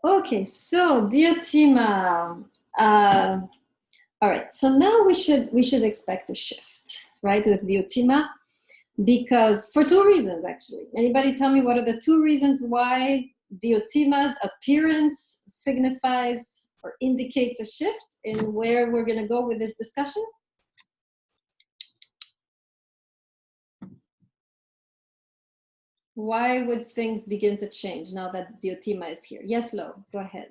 Okay, so dear Tima, all right. So now we should expect a shift, right, with Diotima, because for two reasons actually. Anybody tell me what are the two reasons why Diotima's appearance signifies or indicates a shift in where we're going to go with this discussion? Why would things begin to change now that Diotima is here? Yes, Lo, go ahead.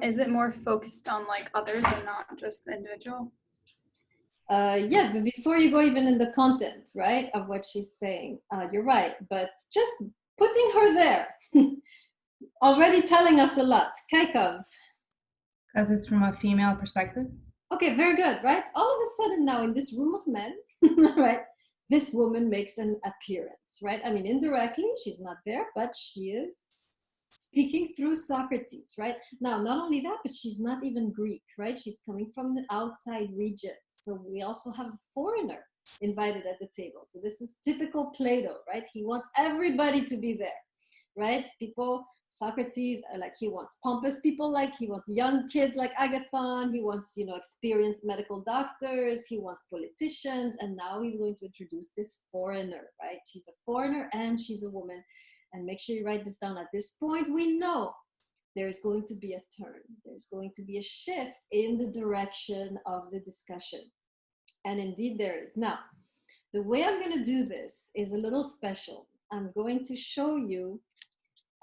Is it more focused on like others and not just the individual? Yes, but before you go even in the content, right, of what she's saying, you're right. But just putting her there, already telling us a lot. Kaikov. Because it's from a female perspective? Okay, very good, right? All of a sudden now in this room of men, right, this woman makes an appearance, right? I mean, indirectly, she's not there, but she is speaking through Socrates, right? Now, not only that, but she's not even Greek, right? She's coming from an outside region. So we also have a foreigner invited at the table. So this is typical Plato, right? He wants everybody to be there, right? People, Socrates, like he wants pompous people, like he wants young kids like Agathon, he wants, experienced medical doctors, he wants politicians, and now he's going to introduce this foreigner, right? She's a foreigner and she's a woman. And make sure you write this down. At this point, we know there's going to be a turn. There's going to be a shift in the direction of the discussion. And indeed there is. Now, the way I'm going to do this is a little special. I'm going to show you,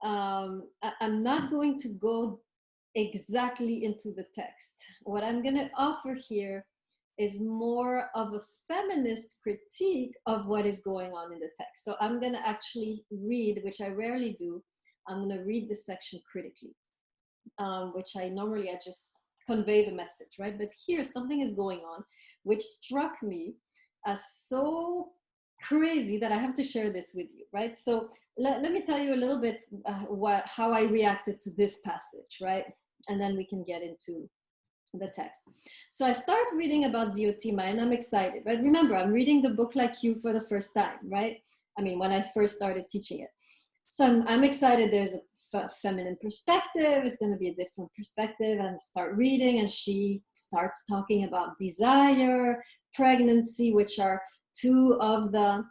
I'm not going to go exactly into the text. What I'm going to offer here is more of a feminist critique of what is going on in the text. So I'm going to actually read, which I rarely do, I'm going to read the section critically, which I just convey the message, right? But here something is going on, which struck me as so crazy that I have to share this with you, right? So let me tell you a little bit how I reacted to this passage, right? And then we can get into the text. So I start reading about Diotima and I'm excited, right? Remember, I'm reading the book like you for the first time, right? I mean, when I first started teaching it. So I'm excited. There's a feminine perspective. It's going to be a different perspective. And start reading and she starts talking about desire, pregnancy, which are two of the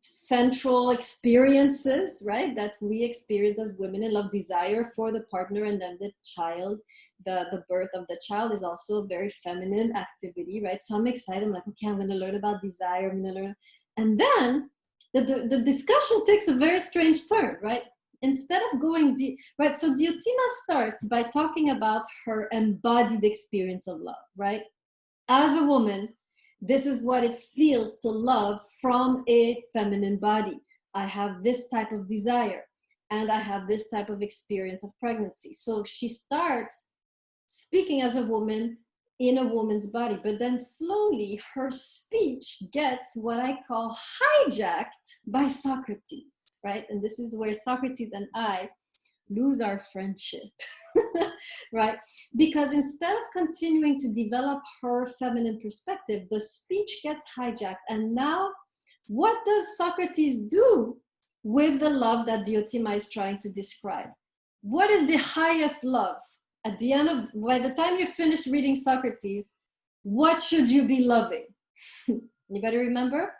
central experiences, right, that we experience as women in love. Desire for the partner and then the child, the birth of the child is also a very feminine activity, right? So I'm excited. I'm like, okay, I'm going to learn about desire. I'm going to learn. And then the discussion takes a very strange turn, right? Instead of going deep, right? So Diotima starts by talking about her embodied experience of love, right? As a woman, this is what it feels to love from a feminine body. I have this type of desire and I have this type of experience of pregnancy. So she starts speaking as a woman in a woman's body, but then slowly her speech gets what I call hijacked by Socrates, right? And this is where Socrates and I lose our friendship, right? Because instead of continuing to develop her feminine perspective, the speech gets hijacked. And now, what does Socrates do with the love that Diotima is trying to describe? What is the highest love? At the end of, by the time you finished reading Socrates, what should you be loving? Anybody remember?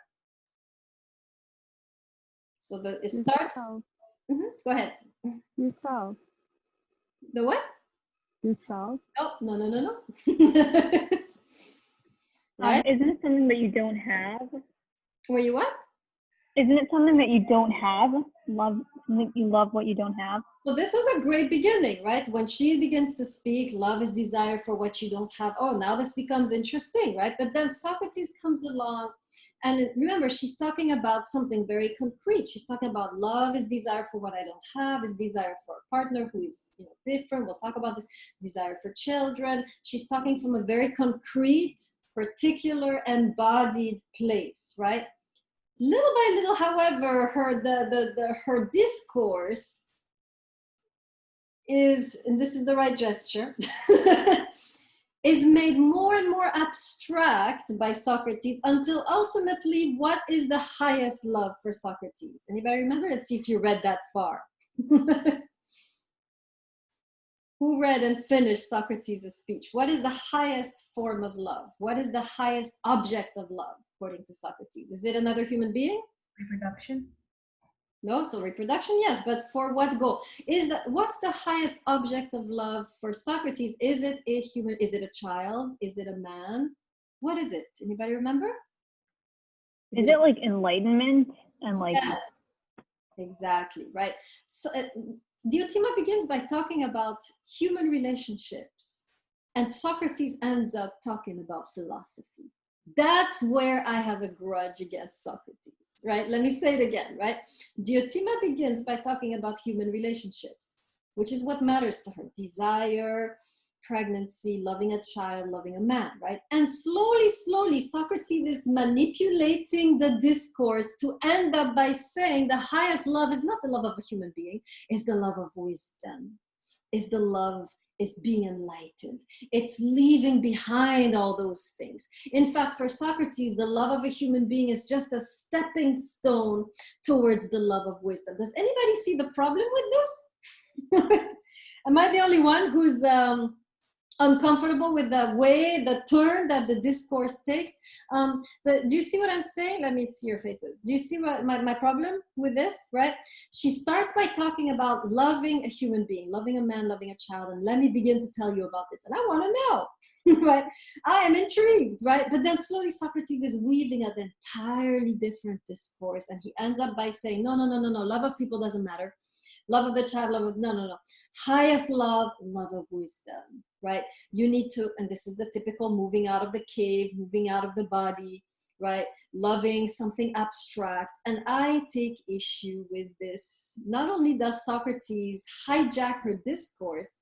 So it starts. Go ahead. Yourself. The what? Yourself. Oh, no. Right? Isn't it something that you don't have? Were you what? Isn't it something that you don't have? Love, you love what you don't have? So this was a great beginning, right? When she begins to speak, love is desire for what you don't have. Oh, now this becomes interesting, right? But then Socrates comes along. And remember, she's talking about something very concrete. She's talking about love is desire for what I don't have, is desire for a partner who is different. We'll talk about this. Desire for children. She's talking from a very concrete, particular, embodied place, right? Little by little, however, her discourse is, and this is the right gesture, is made more and more abstract by Socrates until ultimately, what is the highest love for Socrates? Anybody remember? Let's see if you read that far. Who read and finished Socrates' speech? What is the highest form of love? What is the highest object of love, according to Socrates? Is it another human being? Reproduction. No, so reproduction, yes, but for what goal? What's the highest object of love for Socrates? Is it a human? Is it a child? Is it a man? What is it? Anybody remember? Is it like enlightenment and like? Yes, exactly, right. So Diotima begins by talking about human relationships, and Socrates ends up talking about philosophy. That's where I have a grudge against Socrates, right? Let me say it again, right? Diotima begins by talking about human relationships, which is what matters to her: desire, pregnancy, loving a child, loving a man, right? And slowly, Socrates is manipulating the discourse to end up by saying the highest love is not the love of a human being, it's the love of wisdom, is being enlightened. It's leaving behind all those things. In fact, for Socrates, the love of a human being is just a stepping stone towards the love of wisdom. Does anybody see the problem with this? Am I the only one who's uncomfortable with the turn that the discourse takes? Do you see what I'm saying? Let me see your faces. Do you see what my problem with this, right? She starts by talking about loving a human being, loving a man, loving a child, and let me begin to tell you about this. And I want to know, right? I am intrigued, right? But then slowly Socrates is weaving an entirely different discourse, and he ends up by saying, no, love of people doesn't matter. Love of the child, love of, no. Highest love, love of wisdom, right? You need to, and this is the typical moving out of the cave, moving out of the body, right? Loving something abstract. And I take issue with this. Not only does Socrates hijack her discourse,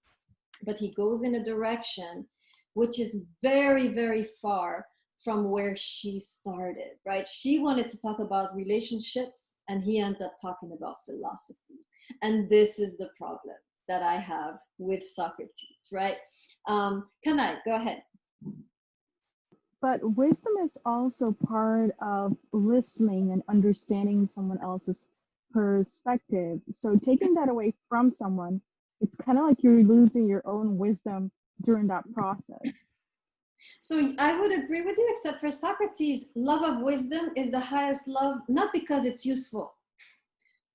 but he goes in a direction which is very, very far from where she started, right? She wanted to talk about relationships, and he ends up talking about philosophy. And this is the problem that I have with Socrates, right? Kanai, go ahead. But wisdom is also part of listening and understanding someone else's perspective. So taking that away from someone, it's kind of like you're losing your own wisdom during that process. So I would agree with you, except for Socrates, love of wisdom is the highest love, not because it's useful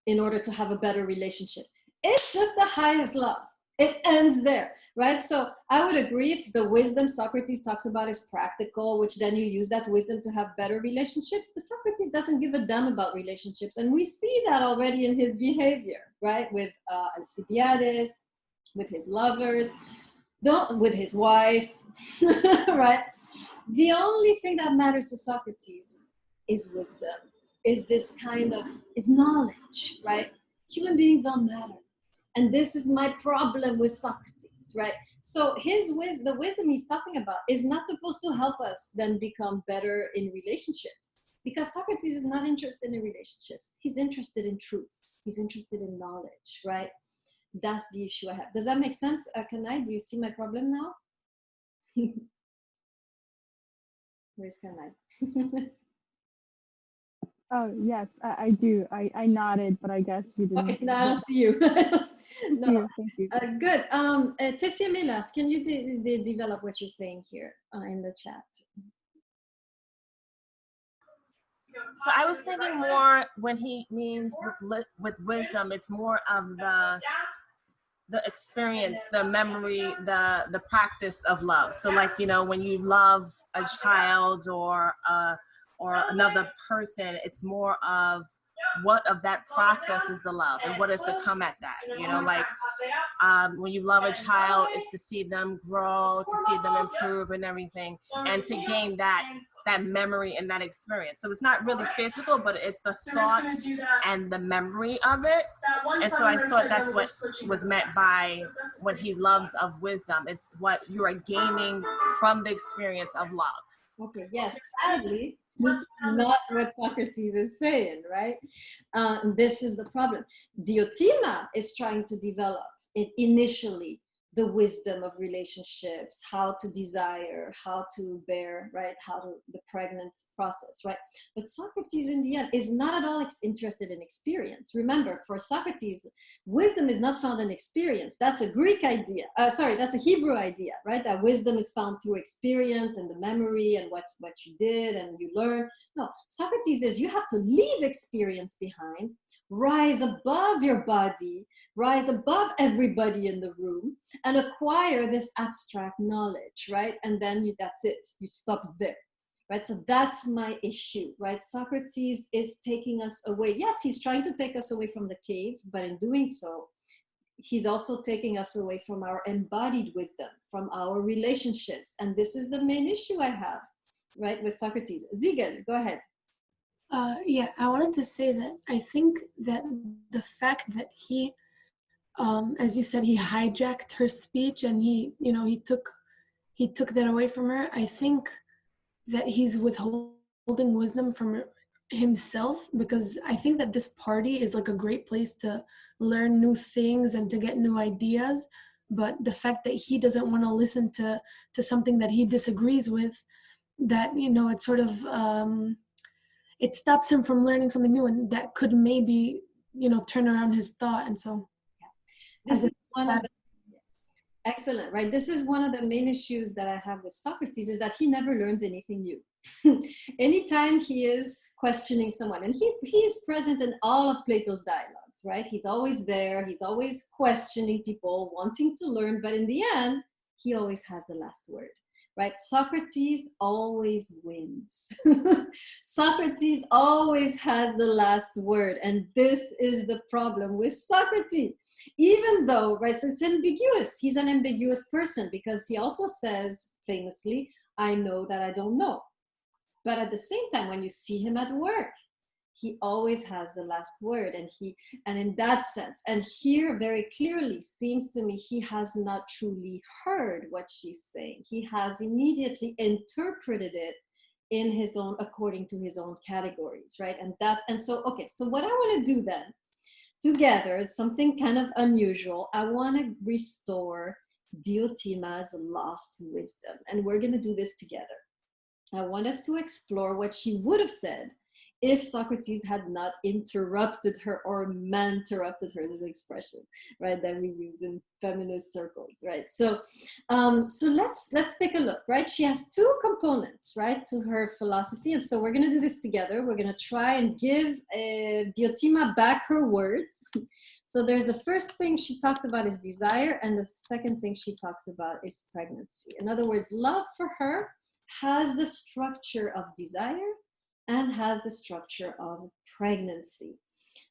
in order to have a better relationship. It's just the highest love. It ends there, right? So I would agree if the wisdom Socrates talks about is practical, which then you use that wisdom to have better relationships, but Socrates doesn't give a damn about relationships. And we see that already in his behavior, right? With Alcibiades, with his lovers, with his wife, right? The only thing that matters to Socrates is wisdom, is knowledge, right? Human beings don't matter. And this is my problem with Socrates, right? So the wisdom he's talking about is not supposed to help us then become better in relationships, because Socrates is not interested in relationships. He's interested in truth. He's interested in knowledge, right? That's the issue I have. Does that make sense? Kanai, do you see my problem now? Where's Kanai? Oh, yes, I do. I nodded, but I guess you didn't. Okay, now I don't see you. No. Thank you. Good. Tessia Millard, can you develop what you're saying here in the chat? So I was thinking more when he means with wisdom, it's more of the experience, the memory, the practice of love. So like, you know, when you love a child or another person, it's more of what of that process is the love and what is to come at that. You know, like when you love a child, it's to see them grow, to see them improve and everything, and to gain that memory and that experience. So it's not really physical, but it's the thoughts and the memory of it. And so I thought that's what was meant by when he loves of wisdom. It's what you are gaining from the experience of love. Okay, yes, sadly, this is not what Socrates is saying, right? This is the problem. Diotima is trying to develop initially the wisdom of relationships, how to desire, how to bear, right? How to the pregnant process, right? But Socrates in the end is not at all interested in experience. Remember, for Socrates, wisdom is not found in experience. That's a Greek idea. That's a Hebrew idea, right? That wisdom is found through experience and the memory and what you did and you learn. No, Socrates is you have to leave experience behind, rise above your body, rise above everybody in the room, and acquire this abstract knowledge, right? And then that's it. You stops there, right? So that's my issue, right? Socrates is taking us away. Yes, he's trying to take us away from the cave, but in doing so, he's also taking us away from our embodied wisdom, from our relationships. And this is the main issue I have, right, with Socrates. Ziegel, go ahead. Yeah, I wanted to say that I think that the fact that he, as you said, he hijacked her speech and he took that away from her. I think that he's withholding wisdom from himself, because I think that this party is like a great place to learn new things and to get new ideas. But the fact that he doesn't want to listen to something that he disagrees with, that, it's sort of, it stops him from learning something new, and that could maybe, turn around his thought. And so this is one of the excellent, right? This is one of the main issues that I have with Socrates, is that he never learns anything new. Anytime he is questioning someone, and he is present in all of Plato's dialogues, right? He's always there. He's always questioning people, wanting to learn, but in the end, he always has the last word. Right? Socrates always wins. Socrates always has the last word. And this is the problem with Socrates. Even though, right, so it's ambiguous. He's an ambiguous person because he also says famously, I know that I don't know. But at the same time, when you see him at work, he always has the last word, and in that sense, and here very clearly seems to me he has not truly heard what she's saying. He has immediately interpreted it in his own, according to his own categories, right? So what I want to do then together is something kind of unusual. I want to restore Diotima's lost wisdom, and we're going to do this together. I want us to explore what she would have said if Socrates had not interrupted her or man-interrupted her, this expression, right, that we use in feminist circles, right? So let's take a look, right? She has two components, right, to her philosophy, and so we're going to do this together. We're going to try and give Diotima back her words. So there's the first thing she talks about is desire, and the second thing she talks about is pregnancy. In other words, love for her has the structure of desire and has the structure of pregnancy.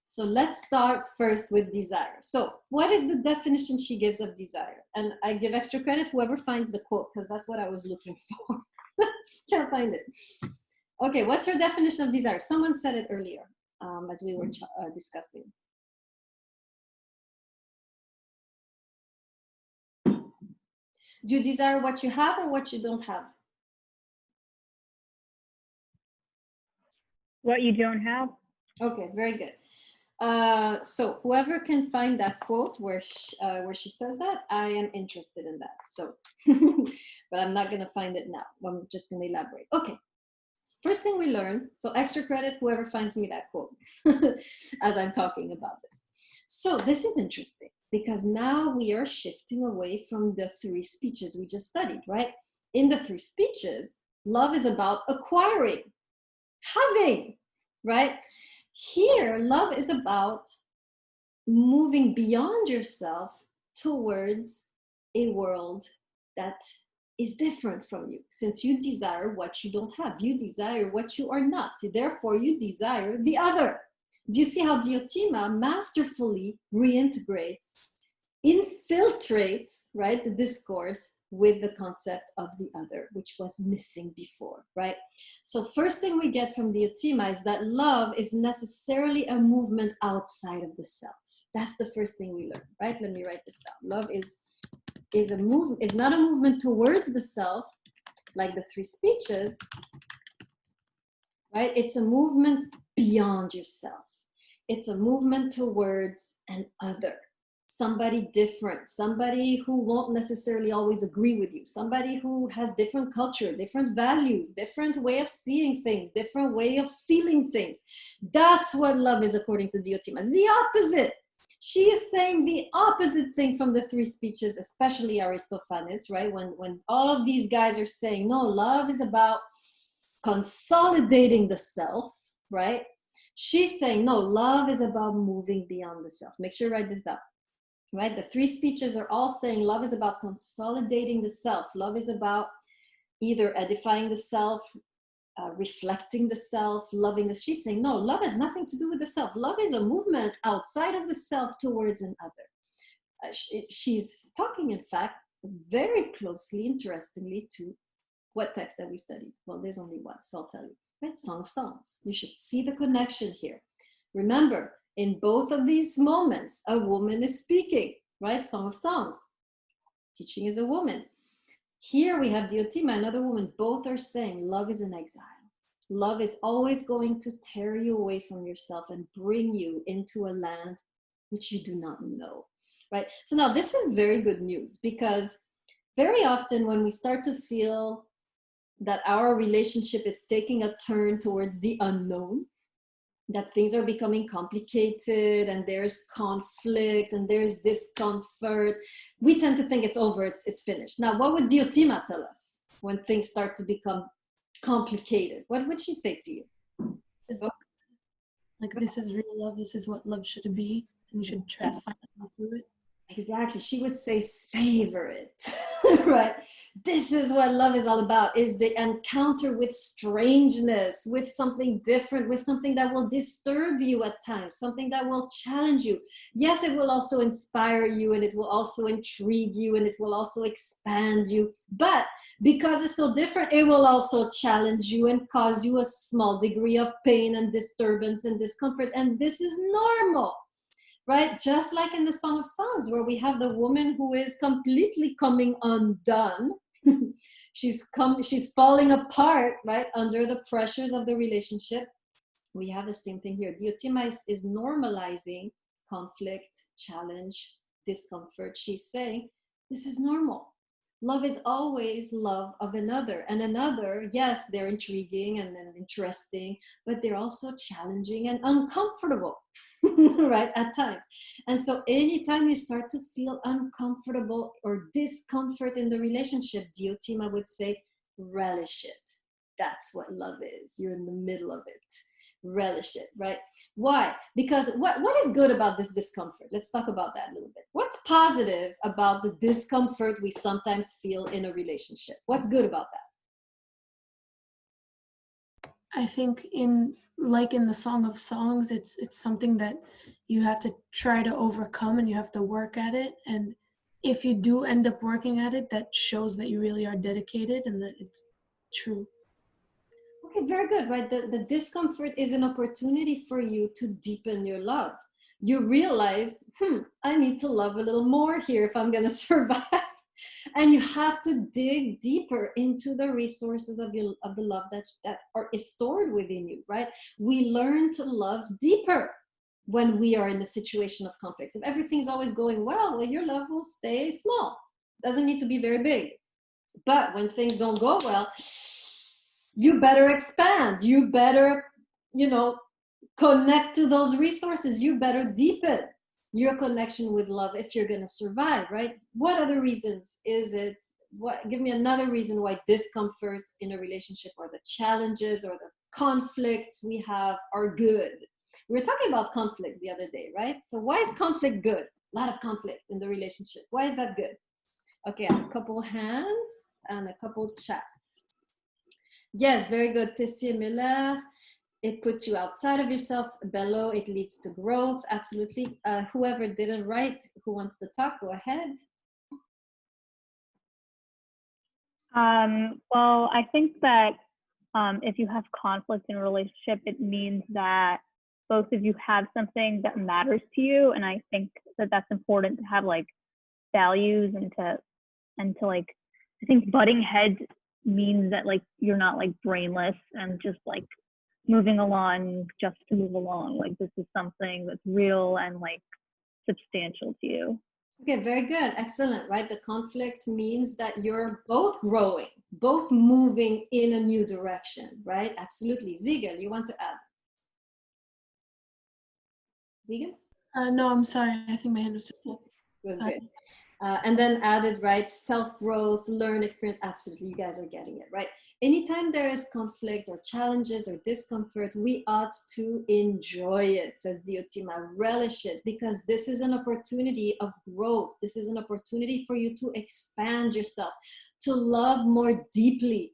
So let's start first with desire. So what is the definition she gives of desire? And I give extra credit whoever finds the quote, because that's what I was looking for. Can't find it. Okay, what's her definition of desire? Someone said it earlier as we were discussing. Do you desire what you have or what you don't have? What you don't have. Okay, very good. So whoever can find that quote where she says that, I am interested in that. So, but I'm not going to find it now. I'm just going to elaborate. Okay. So first thing we learn, so extra credit, whoever finds me that quote as I'm talking about this. So this is interesting because now we are shifting away from the three speeches we just studied, right? In the three speeches, love is about acquiring, having, right? Here, love is about moving beyond yourself towards a world that is different from you. Since you desire what you don't have, you desire what you are not. Therefore, you desire the other. Do you see how Diotima masterfully reintegrates, infiltrates, right, the discourse with the concept of the other, which was missing before, right? So first thing we get from Diotima is that love is necessarily a movement outside of the self. That's the first thing we learn, right? Let me write this down. Love is not a movement towards the self, like the three speeches, right? It's a movement beyond yourself. It's a movement towards an other. somebody different, somebody who won't necessarily always agree with you, somebody who has different culture, different values, different way of seeing things, different way of feeling things. That's what love is according to Diotima. It's the opposite. She is saying the opposite thing from the three speeches, especially Aristophanes, right? When all of these guys are saying, no, love is about consolidating the self, right? She's saying, no, love is about moving beyond the self. Make sure you write this down, right? The three speeches are all saying love is about consolidating the self. Love is about either edifying the self, reflecting the self, loving the. She's saying, no, love has nothing to do with the self. Love is a movement outside of the self towards another. She's talking, in fact, very closely, interestingly, to what text that we studied. Well, there's only one, so I'll tell you. Right? Song of Songs. You should see the connection here. Remember, in both of these moments, a woman is speaking, right? Song of Songs. Teaching is a woman. Here we have Diotima, another woman. Both are saying love is an exile. Love is always going to tear you away from yourself and bring you into a land which you do not know, right? So now this is very good news, because very often when we start to feel that our relationship is taking a turn towards the unknown, that things are becoming complicated and there's conflict and there's discomfort, we tend to think it's over, it's finished. Now, what would Diotima tell us when things start to become complicated? What would she say to you? Like, this is real love, this is what love should be, and you should try to find out through it. Exactly. She would say, savor it, right? This is what love is all about, is the encounter with strangeness, with something different, with something that will disturb you at times, something that will challenge you. Yes, it will also inspire you, and it will also intrigue you, and it will also expand you. But because it's so different, it will also challenge you and cause you a small degree of pain and disturbance and discomfort. And this is normal. Right? Just like in the Song of Songs, where we have the woman who is completely coming undone. she's falling apart, right? Under the pressures of the relationship. We have the same thing here. Diotima is normalizing conflict, challenge, discomfort. She's saying, this is normal. Love is always love of another. And another, yes, they're intriguing and interesting, but they're also challenging and uncomfortable, right, at times. And so anytime you start to feel uncomfortable or discomfort in the relationship, Diotima would say, relish it. That's what love is. You're in the middle of it. Relish it, right? Why? Because what is good about this discomfort? Let's talk about that a little bit. What's positive about the discomfort we sometimes feel in a relationship? What's good about that? I think in the Song of Songs, it's something that you have to try to overcome, and you have to work at it. And if you do end up working at it, that shows that you really are dedicated and that it's true. Okay, very good, right? The discomfort is an opportunity for you to deepen your love. You realize, I need to love a little more here if I'm going to survive. And you have to dig deeper into the resources of the love that is stored within you, right? We learn to love deeper when we are in a situation of conflict. If everything's always going well, your love will stay small. Doesn't need to be very big. But when things don't go well, you better expand. You better, connect to those resources. You better deepen your connection with love if you're going to survive, right? What other reasons is it? Give me another reason why discomfort in a relationship, or the challenges or the conflicts we have, are good. We were talking about conflict the other day, right? So why is conflict good? A lot of conflict in the relationship. Why is that good? Okay, a couple hands and a couple chats. Yes, very good. Tessie Miller. It puts you outside of yourself. Bello, it leads to growth. Absolutely. Whoever didn't write, who wants to talk, go ahead. Well, I think that if you have conflict in a relationship, it means that both of you have something that matters to you. And I think that that's important to have, like, values and to like, I think butting heads means that, like, you're not, like, brainless and just, like, moving along just to move along. Like, this is something that's real and, like, substantial to you. Okay, very good. Excellent, right? The conflict means that you're both growing, both moving in a new direction, right? Absolutely. Ziegel, you want to add? Ziegel? No, I'm sorry. I think my hand was just up. Good, Sorry. good. And then added, right, self-growth, learn, experience. Absolutely, you guys are getting it, right? Anytime there is conflict or challenges or discomfort, we ought to enjoy it, says Diotima, relish it, because this is an opportunity of growth. This is an opportunity for you to expand yourself, to love more deeply,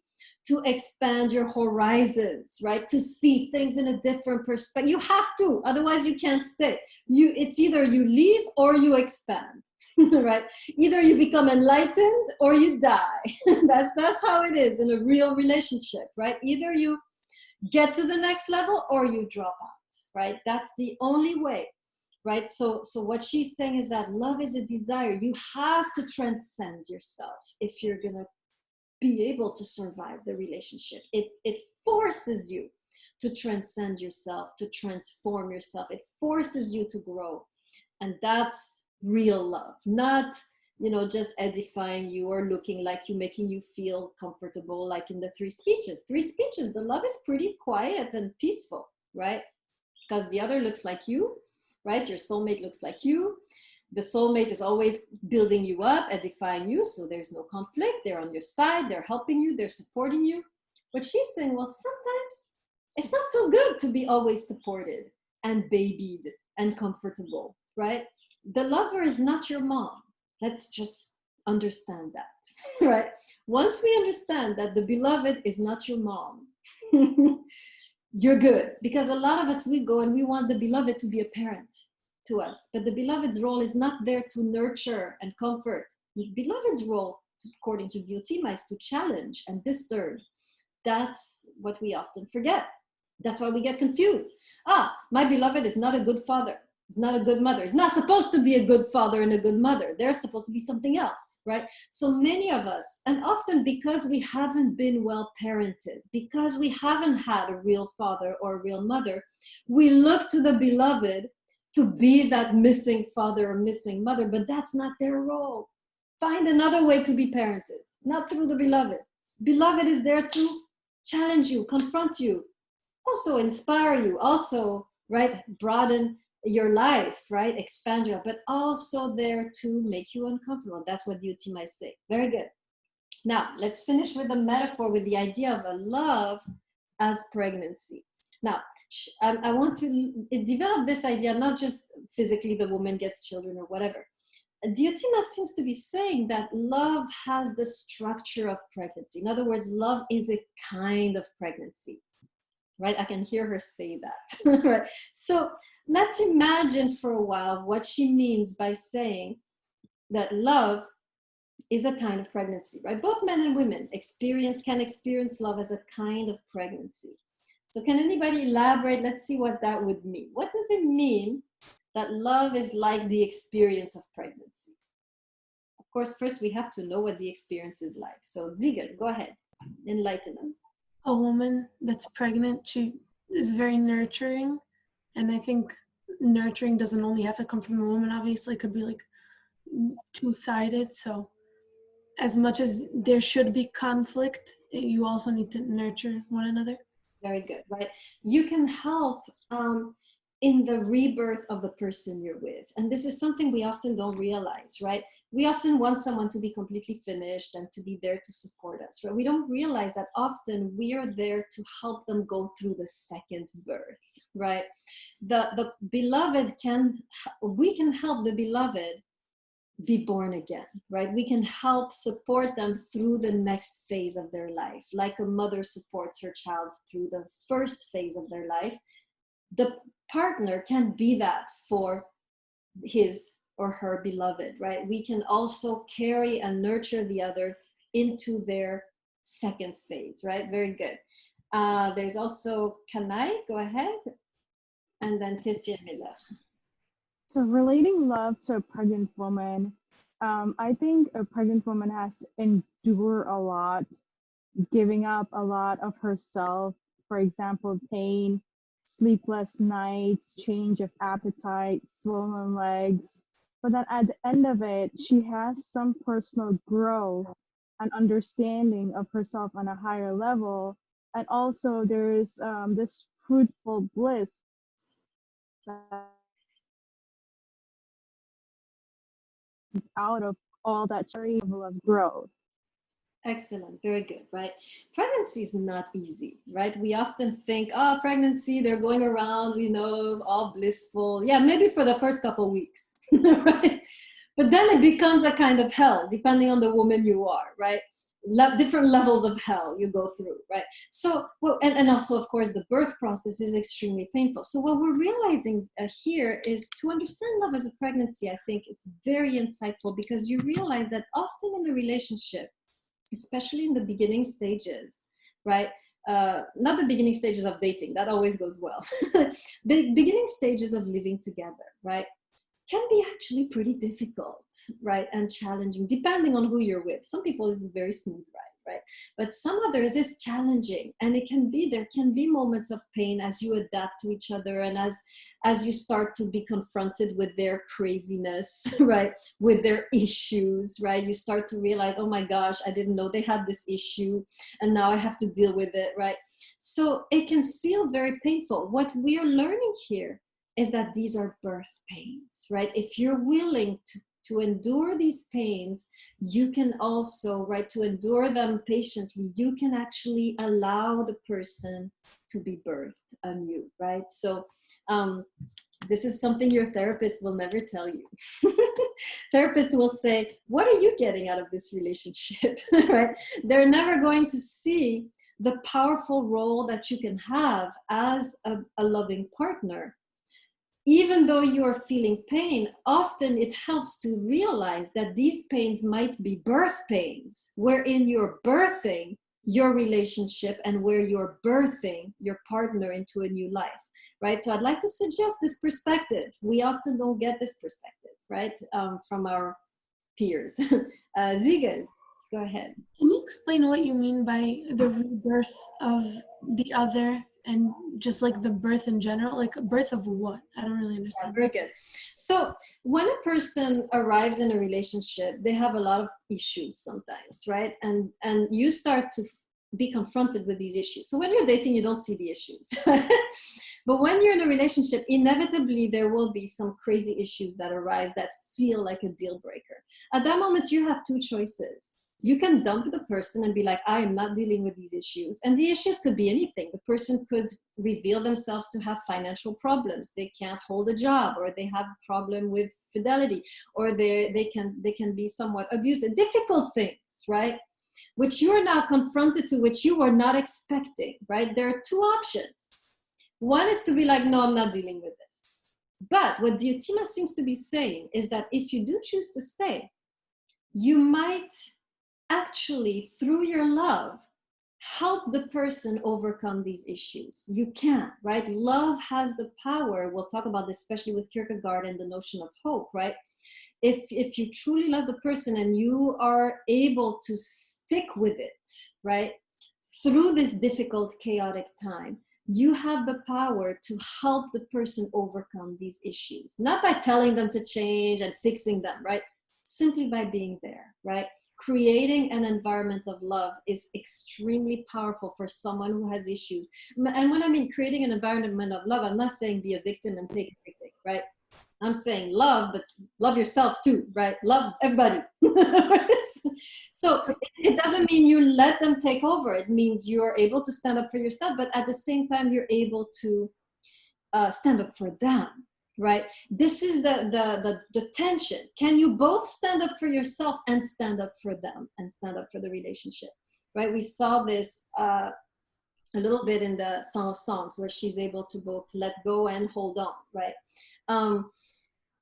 to expand your horizons, right? To see things in a different perspective. You have to, otherwise you can't stay. It's either you leave or you expand. Right? Either you become enlightened or you die. That's how it is in a real relationship, right? Either you get to the next level or you drop out, right? That's the only way, right? So what she's saying is that love is a desire. You have to transcend yourself if you're gonna be able to survive the relationship. It forces you to transcend yourself, to transform yourself. It forces you to grow, and that's real love, not just edifying you or looking like you, making you feel comfortable, like in the three speeches. The love is pretty quiet and peaceful, right? Because the other looks like you, right? Your soulmate looks like you. The soulmate is always building you up, edifying you, so there's no conflict. They're on your side, they're helping you, they're supporting you. But she's saying, well, sometimes it's not so good to be always supported and babied and comfortable, right? The lover is not your mom. Let's just understand that, right? Once we understand that the beloved is not your mom, you're good. Because a lot of us, we go and we want the beloved to be a parent to us. But the beloved's role is not there to nurture and comfort. The beloved's role, according to Diotima, is to challenge and disturb. That's what we often forget. That's why we get confused. My beloved is not a good father. He's not a good mother. He's not supposed to be a good father and a good mother. They're supposed to be something else, right? So many of us, and often because we haven't been well parented, because we haven't had a real father or a real mother, we look to the beloved to be that missing father or missing mother, but that's not their role. Find another way to be parented, not through the beloved. Beloved is there to challenge you, confront you, also inspire you, also, right, broaden your life, right, expand your life, but also there to make you uncomfortable. That's what Diotima might say. Very good. Now, let's finish with a metaphor, with the idea of a love as pregnancy. Now, I want to develop this idea, not just physically the woman gets children or whatever. Diotima seems to be saying that love has the structure of pregnancy. In other words, love is a kind of pregnancy. Right? I can hear her say that. Right? So let's imagine for a while what she means by saying that love is a kind of pregnancy, right? Both men and women can experience love as a kind of pregnancy. So can anybody elaborate? Let's see what that would mean. What does it mean that love is like the experience of pregnancy? Of course, first we have to know what the experience is like. So Ziegel, go ahead, enlighten us. A woman that's pregnant, she is very nurturing, and I think nurturing doesn't only have to come from the woman. Obviously, it could be like two-sided. So as much as there should be conflict, you also need to nurture one another. Very good, right? You can help in the rebirth of the person you're with. And this is something we often don't realize, right? We often want someone to be completely finished and to be there to support us, right? We don't realize that often we are there to help them go through the second birth, right? The beloved we can help the beloved be born again, right? We can help support them through the next phase of their life, like a mother supports her child through the first phase of their life. The partner can be that for his or her beloved, right? We can also carry and nurture the other into their second phase, right? Very good. There's also Kanai, go ahead. And then Tessia Miller. So relating love to a pregnant woman, I think a pregnant woman has to endure a lot, giving up a lot of herself, for example, pain, sleepless nights, change of appetite, swollen legs. But then at the end of it, she has some personal growth and understanding of herself on a higher level. And also, there's this fruitful bliss that comes out of all that level of growth. Excellent, very good, right? Pregnancy is not easy, right? We often think, oh, pregnancy, they're going around, you know, all blissful. Yeah, maybe for the first couple weeks, right? But then it becomes a kind of hell, depending on the woman you are, right? Different levels of hell you go through, right? So, well, and also, of course, the birth process is extremely painful. So what we're realizing here is to understand love as a pregnancy, I think is very insightful, because you realize that often in a relationship, especially in the beginning stages, right? Not the beginning stages of dating, that always goes well. The beginning stages of living together, right? Can be actually pretty difficult, right? And challenging, depending on who you're with. Some people is a very smooth ride, right? But some others is challenging, and there can be moments of pain as you adapt to each other, and as you start to be confronted with their craziness, right? With their issues, right? You start to realize, oh my gosh, I didn't know they had this issue, and now I have to deal with it, right? So it can feel very painful. What we're learning here is that these are birth pains, right? If you're willing to endure these pains, you can also, right, to endure them patiently, you can actually allow the person to be birthed anew, right? So this is something your therapist will never tell you. Therapist will say, what are you getting out of this relationship, right? They're never going to see the powerful role that you can have as a loving partner. Even though you are feeling pain, often it helps to realize that these pains might be birth pains, wherein you're birthing your relationship and where you're birthing your partner into a new life, right? So I'd like to suggest this perspective. We often don't get this perspective, right, from our peers. Ziegel, go ahead. Can you explain what you mean by the rebirth of the other and just like the birth in general? Like a birth of what? I don't really understand. Very good. So when a person arrives in a relationship, they have a lot of issues sometimes, right? And you start to be confronted with these issues. So when you're dating, you don't see the issues. But when you're in a relationship, inevitably there will be some crazy issues that arise that feel like a deal breaker. At that moment, you have two choices. You can dump the person and be like, I am not dealing with these issues. And the issues could be anything. The person could reveal themselves to have financial problems. They can't hold a job, or they have a problem with fidelity, or they can be somewhat abusive. Difficult things, right? Which you are now confronted to, which you were not expecting, right? There are two options. One is to be like, no, I'm not dealing with this. But what Diotima seems to be saying is that if you do choose to stay, you might actually, through your love, help the person overcome these issues. You can, right? Love has the power. We'll talk about this, especially with Kierkegaard and the notion of hope, right? If you truly love the person and you are able to stick with it, right, through this difficult, chaotic time, you have the power to help the person overcome these issues. Not by telling them to change and fixing them, right? Simply by being there, right? Creating an environment of love is extremely powerful for someone who has issues. And when I mean creating an environment of love, I'm not saying be a victim and take everything, right? I'm saying love, but love yourself too, right? Love everybody. So it doesn't mean you let them take over. It means you're able to stand up for yourself, but at the same time, you're able to stand up for them, right? This is the tension. Can you both stand up for yourself and stand up for them and stand up for the relationship, right? We saw this a little bit in the Song of Songs, where she's able to both let go and hold on, right?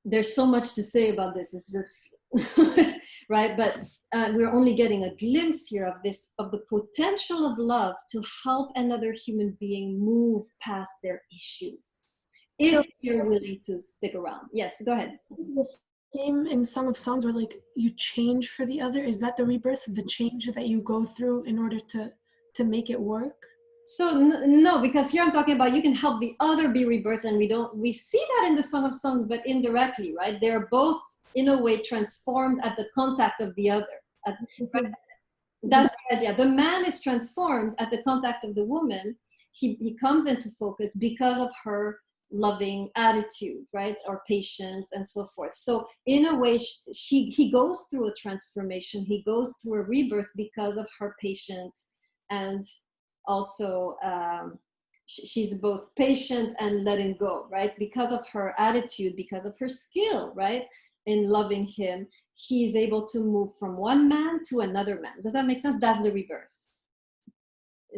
There's so much to say about this. It's just right, but we're only getting a glimpse here of the potential of love to help another human being move past their issues, if you're willing to stick around. Yes, go ahead. The same in Song of Songs, where like you change for the other. Is that the rebirth, the change that you go through in order to make it work? So no, because here I'm talking about you can help the other be rebirthed, and we see that in the Song of Songs, but indirectly, right? They're both in a way transformed at the contact of the other. That's the idea. The man is transformed at the contact of the woman. He comes into focus because of her loving attitude, right? Or patience and so forth. So in a way, he goes through a transformation. He goes through a rebirth because of her patience, and also she's both patient and letting go, right? Because of her attitude, because of her skill, right? In loving him, he's able to move from one man to another man. Does that make sense? That's the rebirth.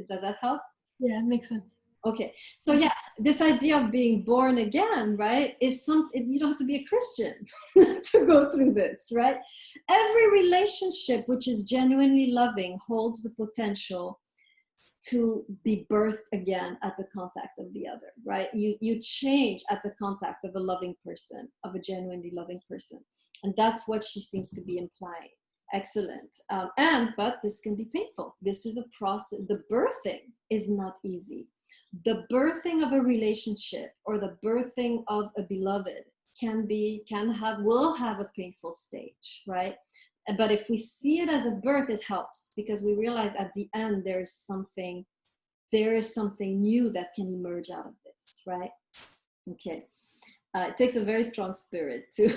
Does that help? Yeah, it makes sense. Okay, so yeah, this idea of being born again, right, is something, you don't have to be a Christian to go through this, right? Every relationship which is genuinely loving holds the potential to be birthed again at the contact of the other, right? You change at the contact of a loving person, of a genuinely loving person. And that's what she seems to be implying. Excellent. But this can be painful. This is a process. The birthing is not easy. The birthing of a relationship or the birthing of a beloved will have a painful stage, right? But if we see it as a birth, it helps, because we realize at the end there is something new that can emerge out of this, right? Okay. It takes a very strong spirit to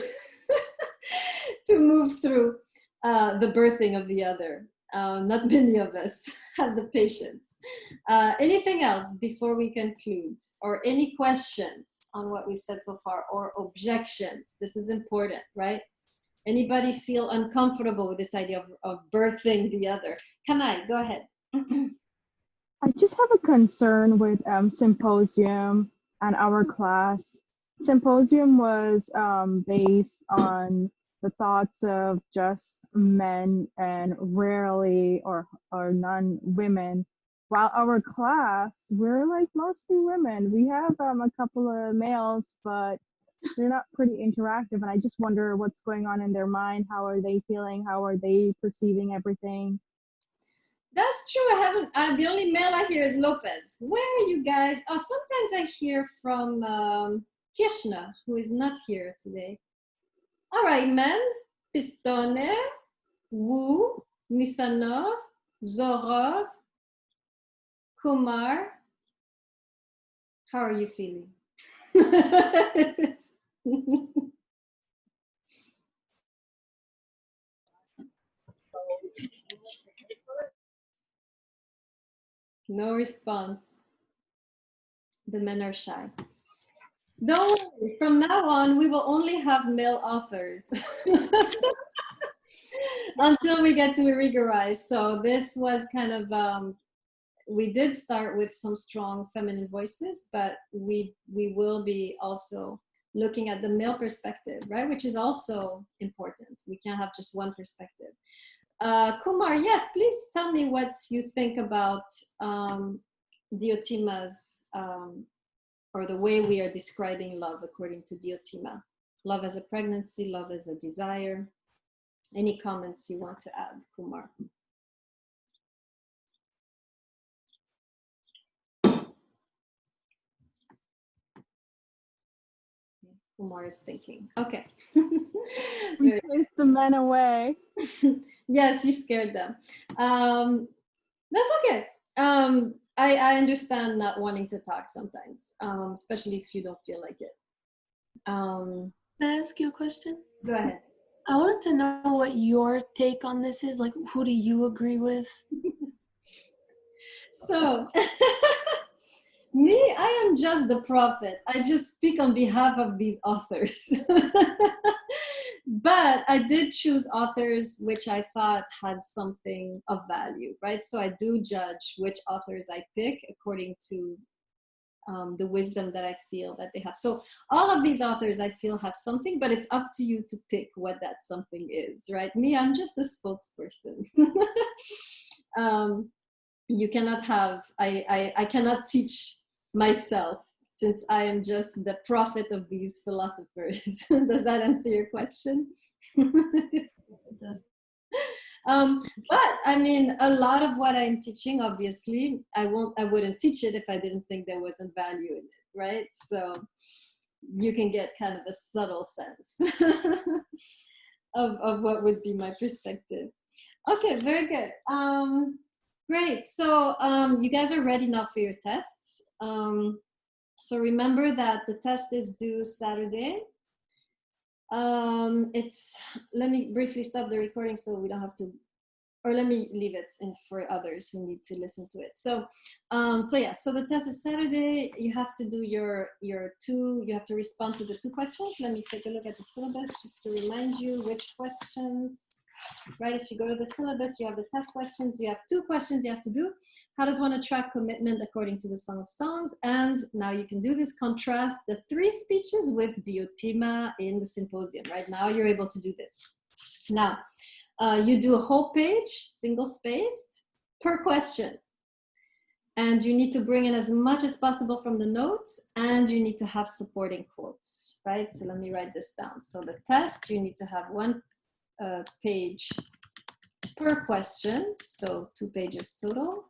to move through the birthing of the other. Not many of us have the patience. Anything else before we conclude? Or any questions on what we've said so far, or objections? This is important, right? Anybody feel uncomfortable with this idea of birthing the other? Kanai, go ahead. I just have a concern with Symposium and our class. Symposium was based on the thoughts of just men and rarely or none women, while our class, we're like mostly women. We have a couple of males, but they're not pretty interactive, and I just wonder what's going on in their mind. How are they feeling? How are they perceiving everything? That's true. I haven't. The only male I hear is Lopez. Where are you guys? Oh, sometimes I hear from Kirchner, who is not here today. All right, men. Pistone, Wu, Nisanov, Zorov, Kumar. How are you feeling? No response. The men are shy. Don't worry, from now on, we will only have male authors until we get to rigorize. So this was kind of, we did start with some strong feminine voices, but we will be also looking at the male perspective, right? Which is also important. We can't have just one perspective. Kumar, yes, please tell me what you think about Diotima's, or the way we are describing love according to Diotima. Love as a pregnancy, love as a desire. Any comments you want to add, Kumar? Kumar is thinking. Okay. We chased the men away. Yes, you scared them. That's okay. I understand not wanting to talk sometimes, especially if you don't feel like it. Can I ask you a question? Go ahead. I wanted to know what your take on this is. Like, who do you agree with? So, me, I am just the prophet. I just speak on behalf of these authors. But I did choose authors which I thought had something of value, right? So I do judge which authors I pick according to the wisdom that I feel that they have. So all of these authors I feel have something, but it's up to you to pick what that something is, right? Me, I'm just a spokesperson. You cannot have, I cannot teach myself, since I am just the prophet of these philosophers. Does that answer your question? Yes, it does. But I mean, a lot of what I'm teaching, obviously, I wouldn't teach it if I didn't think there wasn't value in it, right? So you can get kind of a subtle sense of what would be my perspective. Okay, very good. Great. So you guys are ready now for your tests. So remember that the test is due Saturday. Let me briefly stop the recording so we don't have to, or let me leave it in for others who need to listen to it. So so the test is Saturday. You have to do you have to respond to the 2 questions. Let me take a look at the syllabus just to remind you which questions, right? If you go to the syllabus, you have the test questions. You have 2 questions you have to do. How does one attract commitment according to the Song of Songs? And now you can do this, contrast the 3 speeches with Diotima in the Symposium, right? Now you're able to do this. Now, you do a whole page, single-spaced, per question. And you need to bring in as much as possible from the notes, and you need to have supporting quotes, right? So let me write this down. So the test, you need to have 1 page per question, so 2 pages total.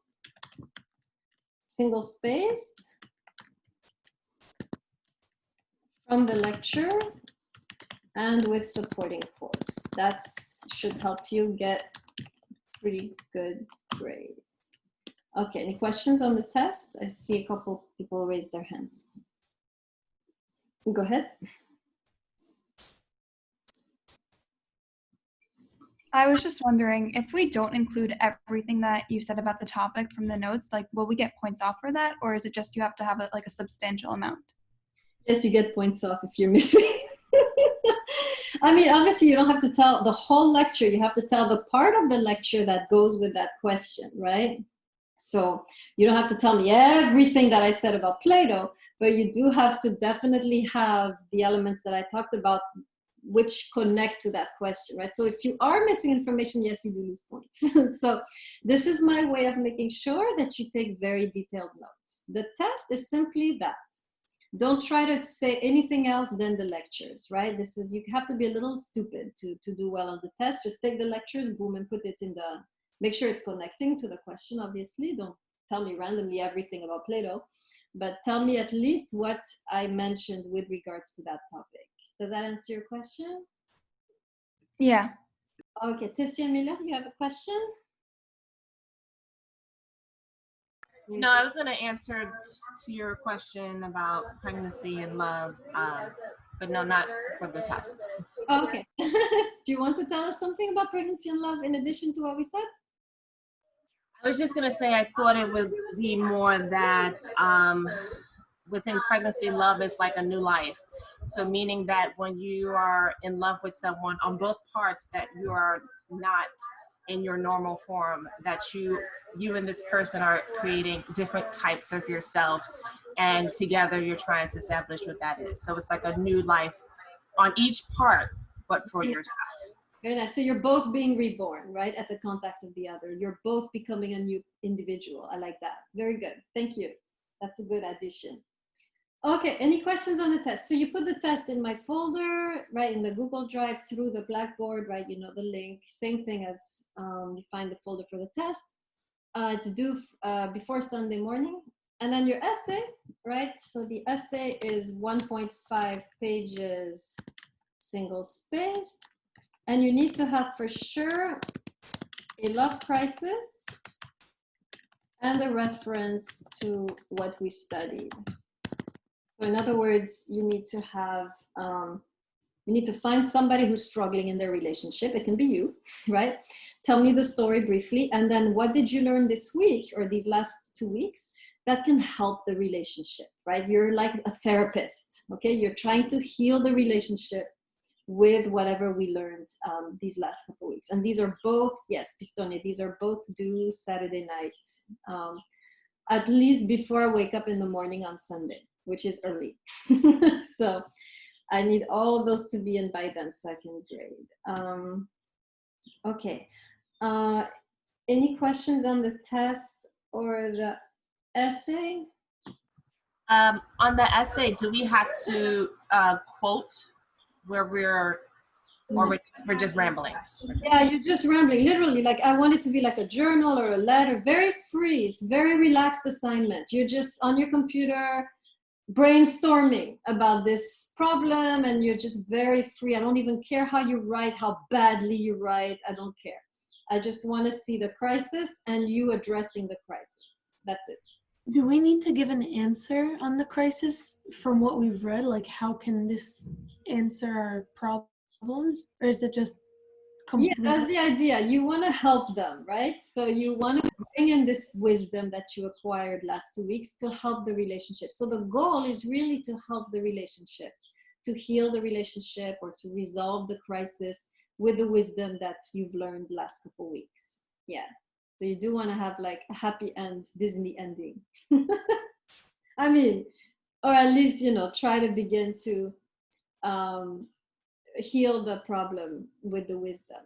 Single-spaced from the lecture and with supporting quotes. That should help you get pretty good grades. Okay, any questions on the test? I see a couple people raise their hands. Go ahead. I was just wondering, if we don't include everything that you said about the topic from the notes, like, will we get points off for that? Or is it just you have to have a substantial amount? Yes, you get points off if you're missing. I mean, obviously you don't have to tell the whole lecture. You have to tell the part of the lecture that goes with that question, right? So you don't have to tell me everything that I said about Plato, but you do have to definitely have the elements that I talked about which connect to that question, right? So if you are missing information, yes, you do lose points. So this is my way of making sure that you take very detailed notes. The test is simply that. Don't try to say anything else than the lectures, right? You have to be a little stupid to do well on the test. Just take the lectures, boom, and put it in make sure it's connecting to the question, obviously. Don't tell me randomly everything about Plato, but tell me at least what I mentioned with regards to that topic. Does that answer your question? Yeah. Okay, Tessia Miller, you have a question? No, I was going to answer to your question about pregnancy and love, but no, not for the test. Okay. Do you want to tell us something about pregnancy and love in addition to what we said? I was just going to say I thought it would be more that within pregnancy, love is like a new life. So meaning that when you are in love with someone on both parts, that you are not in your normal form, that you and this person are creating different types of yourself, and together you're trying to establish what that is. So it's like a new life on each part, but for yourself. Very nice. So you're both being reborn, right? At the contact of the other. You're both becoming a new individual. I like that. Very good. Thank you. That's a good addition. Okay, any questions on the test? So you put the test in my folder, right, in the Google Drive through the Blackboard, right? You know the link. Same thing as you find the folder for the test. It's due before Sunday morning. And then your essay, right? So the essay is 1.5 pages, single-spaced. And you need to have for sure a love crisis and a reference to what we studied. So in other words, you need to have, you need to find somebody who's struggling in their relationship. It can be you, right? Tell me the story briefly. And then what did you learn this week or these last 2 weeks that can help the relationship, right? You're like a therapist, okay? You're trying to heal the relationship with whatever we learned these last couple weeks. And these are both, yes, Pistone, these are both due Saturday night, at least before I wake up in the morning on Sunday, which is early. So I need all of those to be in by then so I can grade. Okay, any questions on the test or the essay? On the essay, do we have to quote where we're or we're just rambling? Yeah, you're just rambling. Literally, like I want it to be like a journal or a letter, very free. It's very relaxed assignment. You're just on your computer brainstorming about this problem, and you're just very free. I don't even care how you write, how badly you write. I don't care. I just want to see the crisis and you addressing the crisis. That's it. Do we need to give an answer on the crisis from what we've read? Like, how can this answer our problems? Or is it just Yeah, completely? that's the idea. You want to help them, right? So you want to bring in this wisdom that you acquired last 2 weeks to help the relationship. So the goal is really to help the relationship, to heal the relationship or to resolve the crisis with the wisdom that you've learned last couple weeks. Yeah. So you do want to have like a happy end, Disney ending. I mean, or at least, you know, try to begin to heal the problem with the wisdom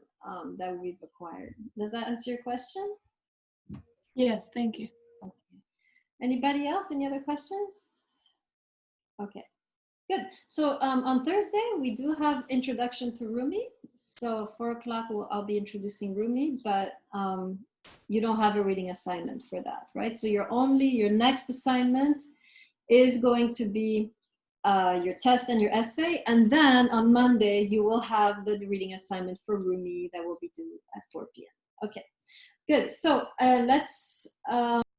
that we've acquired. Does that answer your question? Yes, thank you. Okay. Anybody else? Any other questions? Okay, good. So on Thursday, we do have introduction to Rumi. So 4 o'clock, I'll be introducing Rumi, but you don't have a reading assignment for that, right? So your next assignment is going to be your test and your essay. And then on Monday, you will have the reading assignment for Rumi that will be due at 4 p.m. Okay, good. So let's